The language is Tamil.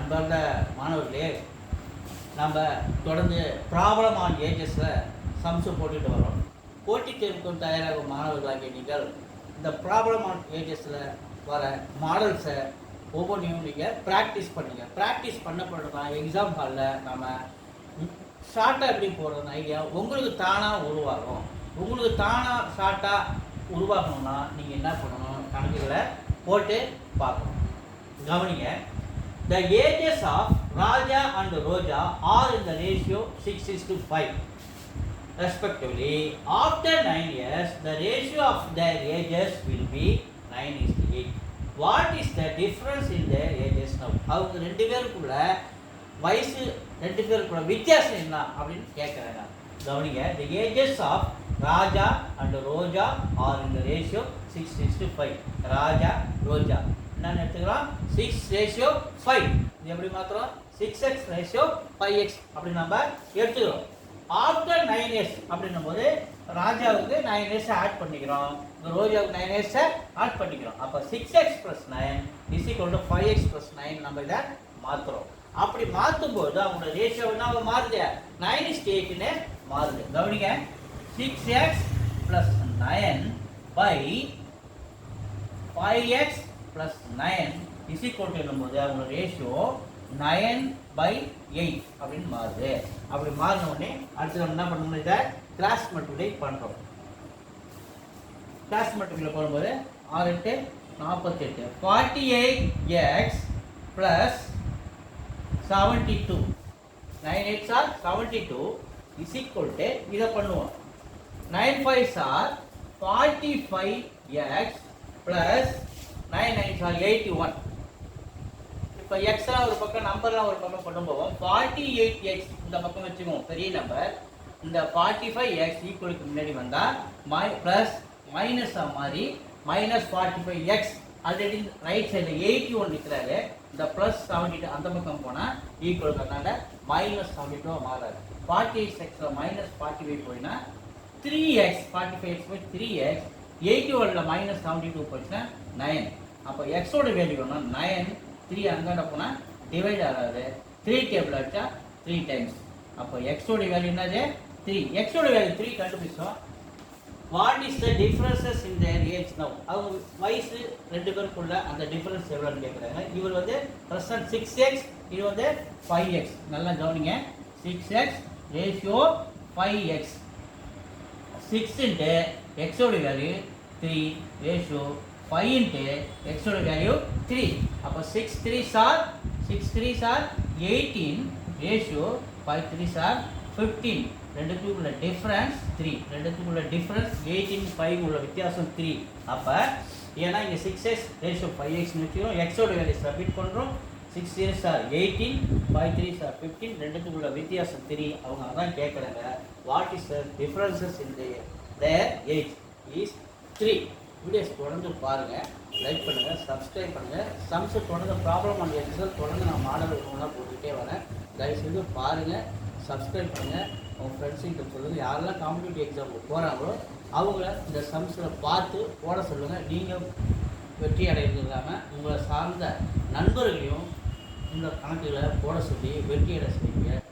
அன்பார்ந்த மாணவர்களே, நம்ம தொடர்ந்து ப்ராப்ளம் ஆன் ஏஜஸில் சம்ஸு போட்டுட்டு வரோம். போட்டித் தேர்வுக்கும் தயாராகும் மாணவர்களாகிய நீங்கள் இந்த ப்ராப்ளம் ஆன் ஏஜஸில் வர மாடல்ஸை ஒவ்வொன்றையும் நீங்கள் ப்ராக்டிஸ் பண்ணுங்கள். ப்ராக்டிஸ் பண்ணப்படுறதா எக்ஸாம் ஹாலில் நம்ம ஷார்ட்டாக எப்படி போடுறதுன்னு ஐடியா உங்களுக்கு தானாக உருவாகும். உங்களுக்கு தானாக ஷார்ட்டாக உருவாகணும்னா நீங்கள் என்ன பண்ணணும், கணக்குகளை போட்டு பார்க்கணும். கவனிங்க. The ages of Raja and Roja are in the ratio 6:5 respectively. After 9 years, the ratio of their ages will be 9:8. What is the difference in their ages now? அவங்க ரெண்டு பேருக்குள்ள வயசு ரெண்டு பேருக்குள்ள வித்தியாசம் என்ன அப்படின்னு கேட்குறாங்க. கவனிங்க. The ages of Raja and Roja are in the ratio 6:5. ராஜா ரோஜா என்னன்னு எடுத்துக்கலாம், 6:5. இது எப்படி மாத்திரம் 6x ரேஷியோ 5x அப்படி நம்ம எடுத்துக்கிறோம். ஆஃப்டர் 9 இயர்ஸ் அப்படின்னும் போது ராஜாவுக்கு 9 இயர்ஸ் ஆட் பண்ணிக்கிறோம், ரோஜாவுக்கு 9 இயர்ஸ் ஆட் பண்ணிக்கிறோம். அப்போ 6x + 9 = 5x + 9 நம்ம இதை மாற்றுறோம். அப்படி மாற்றும் போது அவங்களோட ரேஷியோ என்ன மாறுது, 9:8ன்னு மாறுது. கவனிங்க. 6x + 9 / 5x + 9 என்னும்போது அவங்க ரேஷியோ 9/8 அப்படின்னு மாறுது. அப்படி மாறின உடனே அடுத்து நம்ம என்ன பண்ணணும், இதை கிராஸ் மல்டிப்ளை பண்ணுறோம். கிராஸ் மல்டிப்ளை பண்ணும்போது 6 8 48 48x + 72 9 8s are 72 இதை பண்ணுவோம். 9 5s are 45x + 9 9s are 81. இப்போ எக்ஸ்லாம் ஒரு பக்கம் நம்பர்லாம் ஒரு பக்கம் கொண்டு போவோம். 48x இந்த பக்கம் வச்சுக்குவோம் பெரிய நம்பர். இந்த 45x ஈக்குவலுக்கு முன்னாடி வந்தால் ப்ளஸ் மைனஸாக மாறி -45x ஆல்ரெடி ரைட் சைடில் 81 இருக்கிறாரு. இந்த ப்ளஸ் 72 அந்த பக்கம் போனால் ஈக்குவலுக்கு -72 மாறாது. 48xல -45 போயினா 3x 45x போய் 3x 81ல் -72 போச்சுன்னா 9. அப்போ எக்ஸோட வேல்யூ வேணும்னா 9 3 அங்கே போனால் டிவைட் ஆகாது. 3 டேபிள் அடிச்சா 3 டைம்ஸ். அப்போ எக்ஸோட வேல்யூ என்னது 3. எக்ஸோட வேல்யூ 3 கண்டுபிடிச்சோம். What is the differences in there age now? அவங்க வயசு ரெண்டு பேருக்குள்ள அந்த டிஃபரன்ஸ் எவ்வளோன்னு கேட்குறாங்க. இவர் வந்து ப்ரெசன்ட் 6x, இது வந்து 5x. நல்லா கவனிங்க. 6x ratio 5x. 6 இன்ட்டு எக்ஸோட வேல்யூ 3 ரேஷியோ 5 இன்ட்டு எக்ஸோட வேல்யூ 3. அப்போ 6 3s are 18 ratio 5 3s are 15. ரெண்டுத்துக்குள்ள டிஃபரன்ஸ் 3. ரெண்டுத்துக்குள்ள டிஃபரன்ஸ் 18 5 உள்ள வித்தியாசம் 3. அப்போ ஏன்னா இங்கே 6x ரேஷியோ 5xன்னு வச்சுக்கிறோம். எக்ஸோட வேல்யூ சப்மிட் பண்ணுறோம். 6 3s are 18 5 3s are 15. ரெண்டுத்துக்குள்ள வித்தியாசம் 3. அவங்க அதான் கேட்குறாங்க. What is the differences in there age is 3. Videos தொடர்ந்து பாருங்கள், லைக் பண்ணுங்கள், சப்ஸ்கிரைப் பண்ணுங்கள். சம்ஸை தொடர்ந்து ப்ராப்ளம் ஆன் ஏஜஸில் தொடர்ந்து நான் மாணவர்களாக போட்டுக்கிட்டே வரேன். தயவுசெய்து பாருங்கள், சப்ஸ்கிரைப் பண்ணுங்கள். உங்கள் ஃப்ரெண்ட்ஸுக்கிட்ட சொல்லுங்கள். யாரெல்லாம் காம்படிட்டிவ் எக்ஸாமுக்கு போகிறாங்களோ அவங்கள இந்த சம்ஸில் பார்த்து போட சொல்லுங்கள். நீங்கள் வெற்றி அடைகிறது இல்லாமல் உங்களை சார்ந்த நண்பர்களையும் இந்த கணக்குகளை போட சொல்லி வெற்றி அடைய செய்யுங்க.